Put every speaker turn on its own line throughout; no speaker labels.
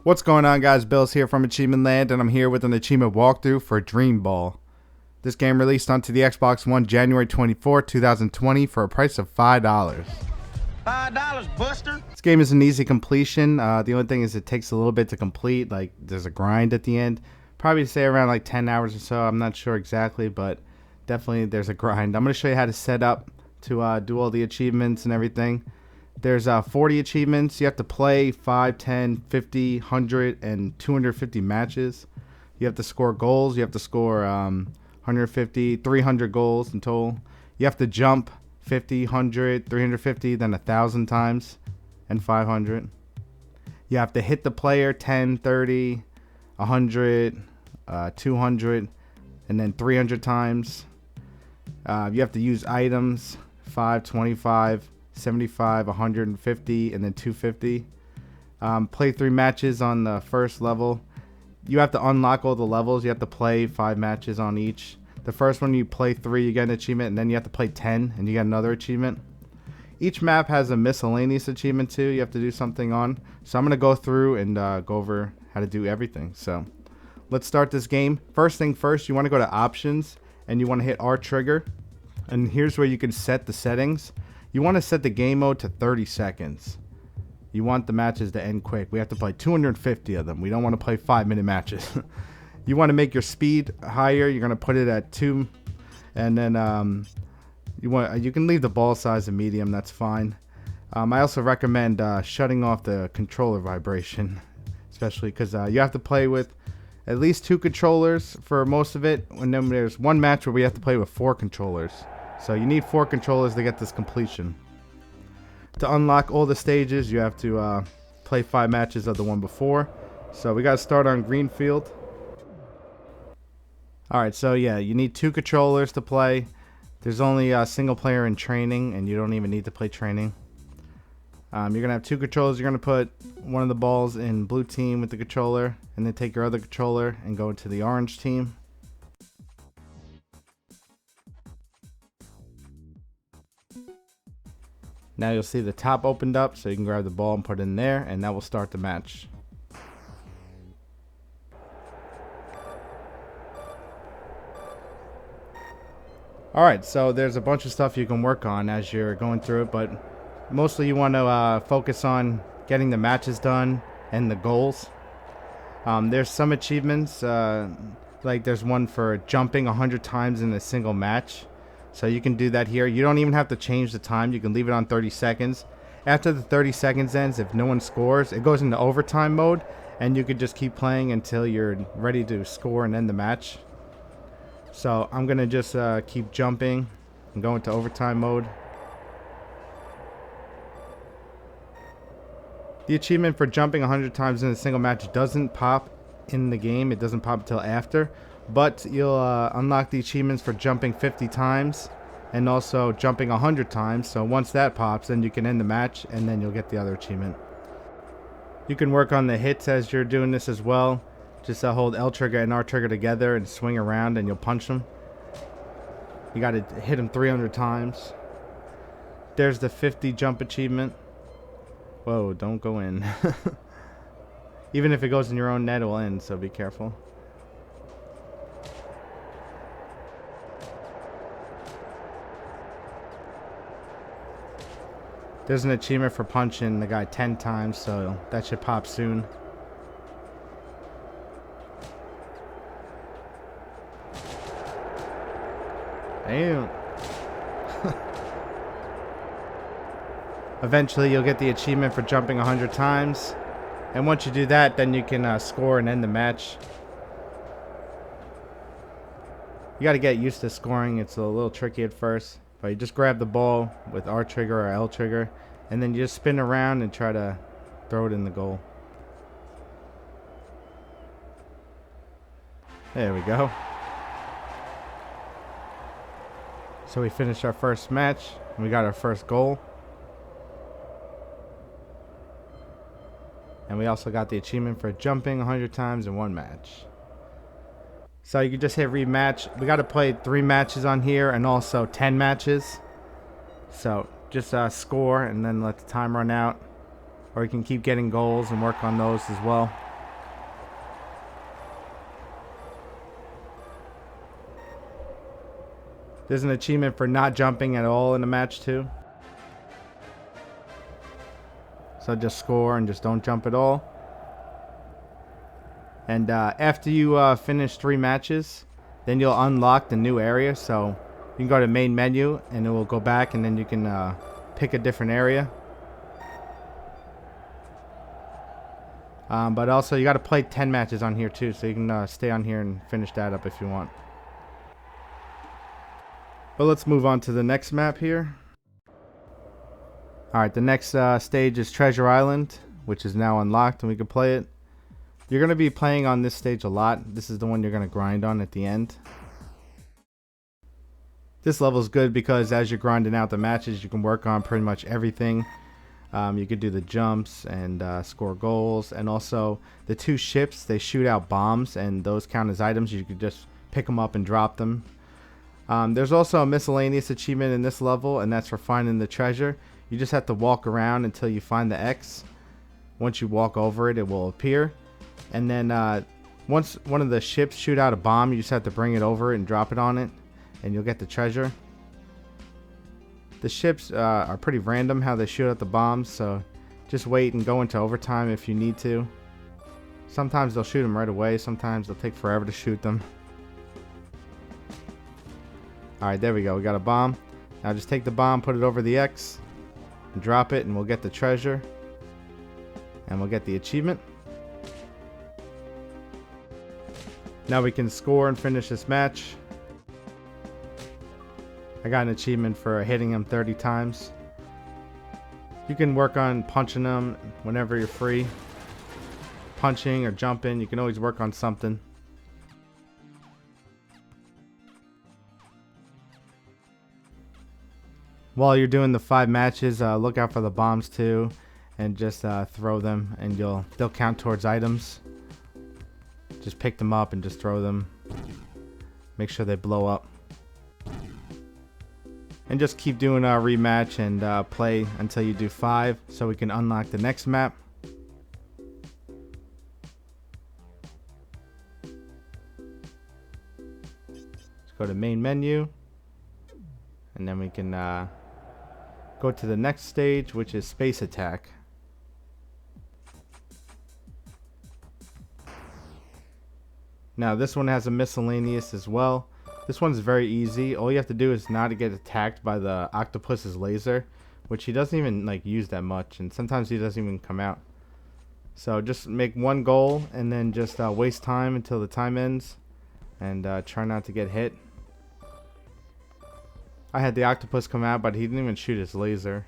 What's going on, guys? Bill's here from AchievementLand, and I'm here with an achievement walkthrough for DreamBall. This game released onto the Xbox One January 24, 2020 for a price of $5.
$5, Buster.
This game is an easy completion. The only thing is it takes a little bit to complete. Like, there's a grind at the end. Probably say around like 10 hours or so. I'm not sure exactly, but definitely there's a grind. I'm going to show you how to set up to do all the achievements and everything. There's 40 achievements. You have to play 5, 10, 50, 100, and 250 matches. You have to score goals. You have to score 150, 300 goals in total. You have to jump 50, 100, 350, then 1,000 times, and 500. You have to hit the player 10, 30, 100, 200, and then 300 times. You have to use items 5, 25, 75, 150, and then 250. Play 3 matches on the first level. You have to unlock all the levels. You have to play 5 matches on each. The first one you play 3, you get an achievement, and then you have to play 10, and you get another achievement. Each map has a miscellaneous achievement too. You have to do something on. So I'm gonna go through and go over how to do everything. So let's start this game. First thing first, you want to go to options, and you want to hit R trigger. And here's where you can set the settings. You want to set the game mode to 30 seconds. You want the matches to end quick. We have to play 250 of them. We don't want to play 5-minute matches. You want to make your speed higher. You're going to put it at 2. And then you can leave the ball size a medium. That's fine. I also recommend shutting off the controller vibration, especially because you have to play with at least 2 controllers for most of it. And then there's one match where we have to play with 4 controllers. So you need 4 controllers to get this completion. To unlock all the stages, you have to play 5 matches of the one before. So we got to start on Greenfield. Alright, so yeah, you need 2 controllers to play. There's only a single player in training, and you don't even need to play training. You're going to have 2 controllers. You're going to put one of the balls in blue team with the controller, and then take your other controller and go to the orange team. Now you'll see the top opened up, so you can grab the ball and put it in there, and that will start the match. Alright, so there's a bunch of stuff you can work on as you're going through it, but mostly you want to focus on getting the matches done and the goals. There's some achievements, like there's one for jumping 100 times in a single match. So you can do that here. You don't even have to change the time. You can leave it on 30 seconds. After the 30 seconds ends, if no one scores, it goes into overtime mode, and you could just keep playing until you're ready to score and end the match. So I'm going to just keep jumping and go into overtime mode. The achievement for jumping 100 times in a single match doesn't pop in the game. It doesn't pop until after. But you'll unlock the achievements for jumping 50 times and also jumping 100 times. So once that pops, then you can end the match, and then you'll get the other achievement. You can work on the hits as you're doing this as well. Just hold L trigger and R trigger together and swing around, and you'll punch them. You got to hit them 300 times. There's the 50 jump achievement. Whoa, don't go in. Even if it goes in your own net, it will end, so be careful. There's an achievement for punching the guy 10 times, so that should pop soon. Damn. Eventually you'll get the achievement for jumping 100 times. And once you do that, then you can score and end the match. You got to get used to scoring. It's a little tricky at first. But you just grab the ball with R trigger or L trigger, and then you just spin around and try to throw it in the goal. There we go. So we finished our first match, and we got our first goal. And we also got the achievement for jumping 100 times in one match. So you can just hit rematch. We got to play 3 matches on here and also 10 matches. So just score and then let the time run out. Or you can keep getting goals and work on those as well. There's an achievement for not jumping at all in a match too. So just score and just don't jump at all. And after you finish 3 matches, then you'll unlock the new area. So you can go to main menu and it will go back, and then you can pick a different area. But also you got to play 10 matches on here too, so you can stay on here and finish that up if you want. But let's move on to the next map here. Alright, the next stage is Treasure Island, which is now unlocked and we can play it. You're going to be playing on this stage a lot. This is the one you're going to grind on at the end. This level is good because as you're grinding out the matches, you can work on pretty much everything. You could do the jumps and score goals, and also the 2 ships, they shoot out bombs and those count as items. You could just pick them up and drop them. There's also a miscellaneous achievement in this level, and that's for finding the treasure. You just have to walk around until you find the X. Once you walk over it, it will appear. And then once one of the ships shoot out a bomb, you just have to bring it over and drop it on it, and you'll get the treasure. The ships are pretty random how they shoot out the bombs, so just wait and go into overtime if you need to. Sometimes they'll shoot them right away, sometimes they'll take forever to shoot them. Alright, there we go, we got a bomb. Now just take the bomb, put it over the X, and drop it, and we'll get the treasure. And we'll get the achievement. Now we can score and finish this match. I got an achievement for hitting him 30 times. You can work on punching them whenever you're free. Punching or jumping, you can always work on something. While you're doing the 5 matches, look out for the bombs too, and just throw them, and they'll count towards items. Just pick them up and just throw them. Make sure they blow up. And just keep doing a rematch and play until you do 5 so we can unlock the next map. Let's go to main menu. And then we can go to the next stage, which is Space Attack. Now this one has a miscellaneous as well. This one's very easy. All you have to do is not to get attacked by the octopus's laser, which he doesn't even use that much, and sometimes he doesn't even come out. So just make one goal and then just waste time until the time ends, and try not to get hit. I had the octopus come out, but he didn't even shoot his laser.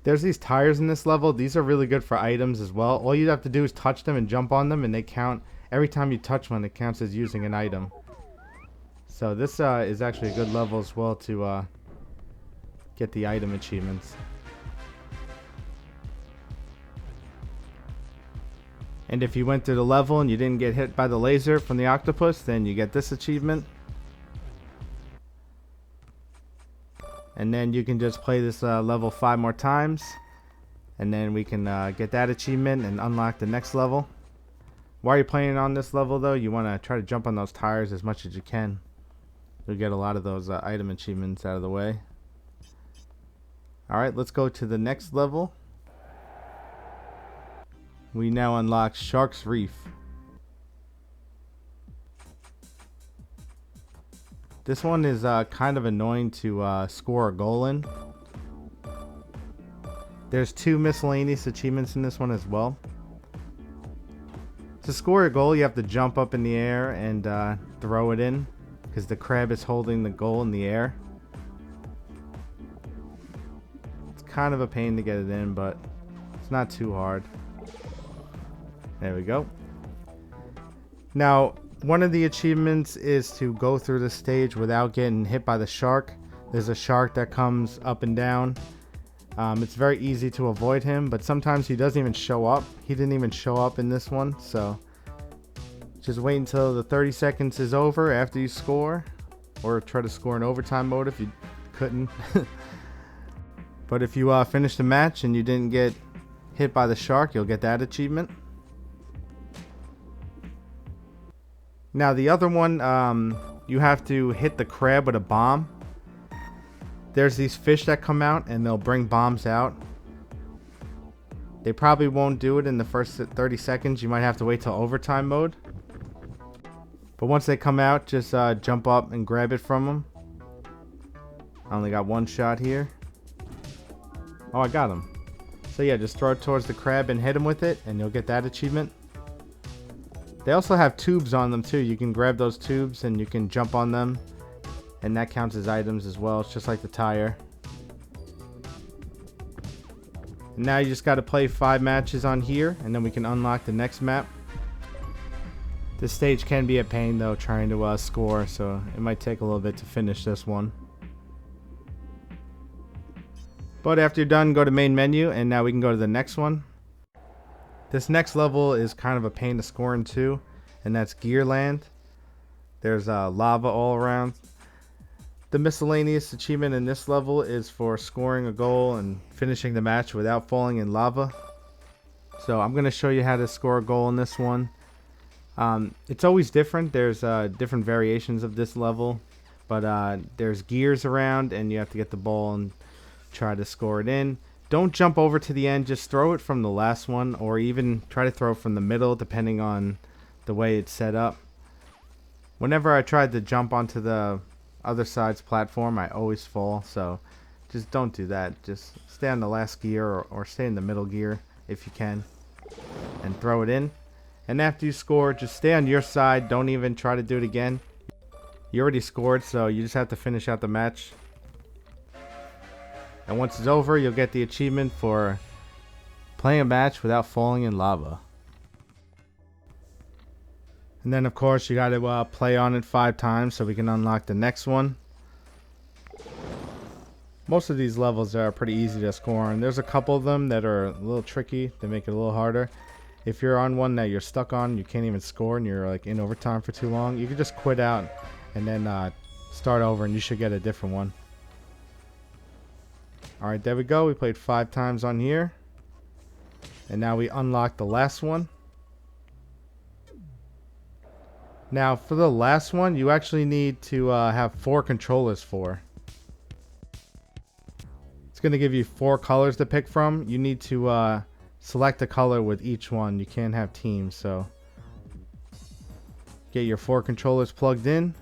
There's these tires in this level. These are really good for items as well. All you have to do is touch them and jump on them, and they count. Every time you touch one, it counts as using an item. So this is actually a good level as well to get the item achievements. And if you went through the level and you didn't get hit by the laser from the octopus, then you get this achievement. And then you can just play this level 5 more times, and then we can get that achievement and unlock the next level. While you're playing on this level though, you want to try to jump on those tires as much as you can. You'll get a lot of those item achievements out of the way. Alright, let's go to the next level. We now unlock Shark's Reef. This one is kind of annoying to score a goal in. There's 2 miscellaneous achievements in this one as well. To score a goal, you have to jump up in the air and throw it in, because the crab is holding the goal in the air. It's kind of a pain to get it in, but it's not too hard. There we go. Now, one of the achievements is to go through the stage without getting hit by the shark. There's a shark that comes up and down. It's very easy to avoid him, but sometimes he doesn't even show up. He didn't even show up in this one, so just wait until the 30 seconds is over after you score, or try to score in overtime mode if you couldn't. But if you finish the match and you didn't get hit by the shark, you'll get that achievement. Now the other one, you have to hit the crab with a bomb. There's these fish that come out and they'll bring bombs out. They probably won't do it in the first 30 seconds. You might have to wait till overtime mode. But once they come out, just jump up and grab it from them. I only got one shot here. Oh, I got him. So yeah, just throw it towards the crab and hit him with it, and you'll get that achievement. They also have tubes on them too. You can grab those tubes and you can jump on them, and that counts as items as well. It's just like the tire. And now you just got to play 5 matches on here, and then we can unlock the next map. This stage can be a pain though, trying to score, so it might take a little bit to finish this one. But after you're done, go to main menu, and now we can go to the next one. This next level is kind of a pain to score in too, and that's Gearland. There's lava all around. The miscellaneous achievement in this level is for scoring a goal and finishing the match without falling in lava. So I'm going to show you how to score a goal in this one. It's always different. There's different variations of this level, but there's gears around, and you have to get the ball and try to score it in. Don't jump over to the end, just throw it from the last one, or even try to throw it from the middle depending on the way it's set up. Whenever I tried to jump onto the other side's platform, I always fall, so just don't do that. Just stay on the last gear, or stay in the middle gear if you can, and throw it in. And after you score, just stay on your side. Don't even try to do it again. You already scored, so you just have to finish out the match. And once it's over, you'll get the achievement for playing a match without falling in lava. And then of course you got to play on it 5 times so we can unlock the next one. Most of these levels are pretty easy to score on. There's a couple of them that are a little tricky. They make it a little harder. If you're on one that you're stuck on, you can't even score, and you're like in overtime for too long, you can just quit out and then start over, and you should get a different one. Alright, there we go. We played 5 times on here. And now we unlock the last one. Now for the last one, you actually need to have 4 controllers for. It's going to give you 4 colors to pick from. You need to select a color with each one. You can't have teams, so get your 4 controllers plugged in.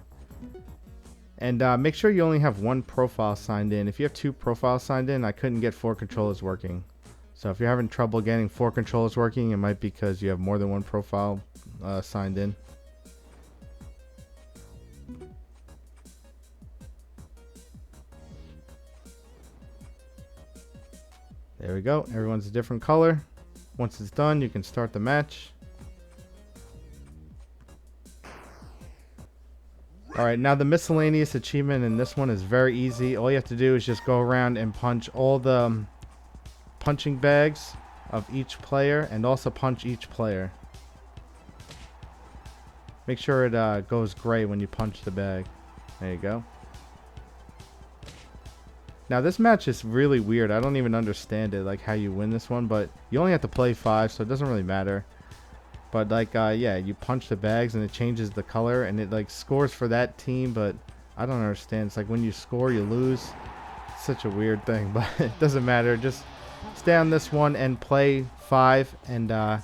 And make sure you only have 1 profile signed in. If you have 2 profiles signed in, I couldn't get 4 controllers working. So if you're having trouble getting 4 controllers working, it might be because you have more than 1 profile signed in. There we go. Everyone's a different color. Once it's done, you can start the match. Alright, now the miscellaneous achievement in this one is very easy. All you have to do is just go around and punch all the punching bags of each player, and also punch each player. Make sure it goes gray when you punch the bag. There you go. Now this match is really weird. I don't even understand it, like how you win this one, but you only have to play 5, so it doesn't really matter. But like yeah, you punch the bags and it changes the color, and it like scores for that team, but I don't understand. It's like when you score, you lose. It's such a weird thing, but it doesn't matter. Just stay on this one and play 5, and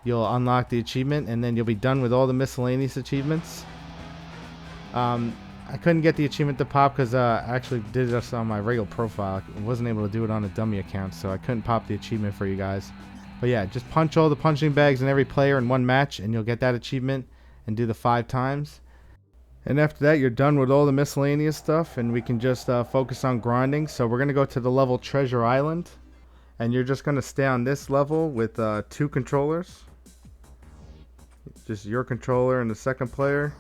you'll unlock the achievement, and then you'll be done with all the miscellaneous achievements. I couldn't get the achievement to pop because I actually did this on my regular profile. I wasn't able to do it on a dummy account, so I couldn't pop the achievement for you guys. But yeah, just punch all the punching bags in every player in 1 match, and you'll get that achievement, and do the 5 times. And after that, you're done with all the miscellaneous stuff, and we can just focus on grinding. So we're going to go to the level Treasure Island, and you're just going to stay on this level with 2 controllers. Just your controller and the second player.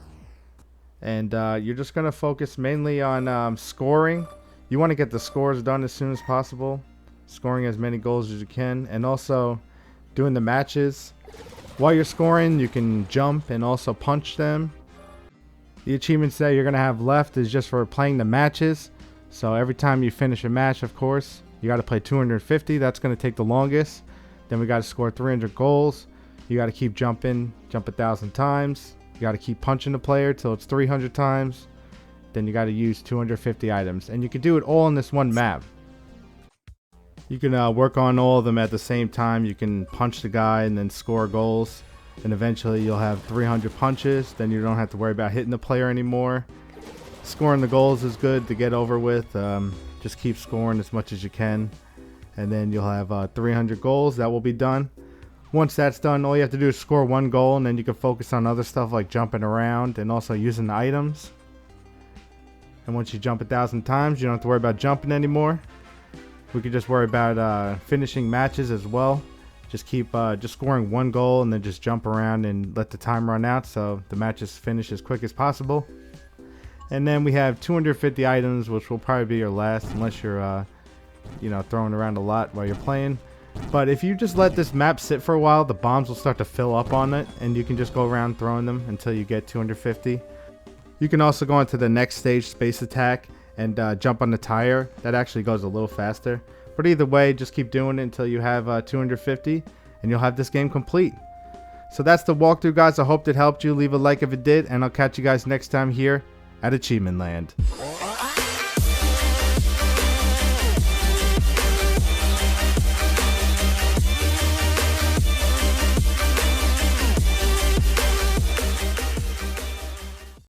And you're just going to focus mainly on scoring. You want to get the scores done as soon as possible. Scoring as many goals as you can, and also doing the matches. While you're scoring, you can jump and also punch them. The achievements that you're going to have left is just for playing the matches. So every time you finish a match, of course, you got to play 250. That's going to take the longest. Then we got to score 300 goals. You got to keep jumping, jump 1,000 times. You got to keep punching the player till it's 300 times. Then you got to use 250 items. And you can do it all in this one map. You can work on all of them at the same time. You can punch the guy and then score goals. And eventually you'll have 300 punches. Then you don't have to worry about hitting the player anymore. Scoring the goals is good to get over with. Just keep scoring as much as you can. And then you'll have 300 goals. That will be done. Once that's done, all you have to do is score 1 goal, and then you can focus on other stuff like jumping around and also using the items. And once you jump 1,000 times, you don't have to worry about jumping anymore. We can just worry about finishing matches as well. Just keep just scoring 1 goal and then just jump around and let the time run out so the matches finish as quick as possible. And then we have 250 items, which will probably be your last unless you're throwing around a lot while you're playing. But if you just let this map sit for a while, the bombs will start to fill up on it, and you can just go around throwing them until you get 250. You can also go into the next stage, space attack, and jump on the tire. That actually goes a little faster. But either way, just keep doing it until you have 250, and you'll have this game complete. So that's the walkthrough, guys. I hope it helped you. Leave a like if it did, and I'll catch you guys next time here at Achievement Land.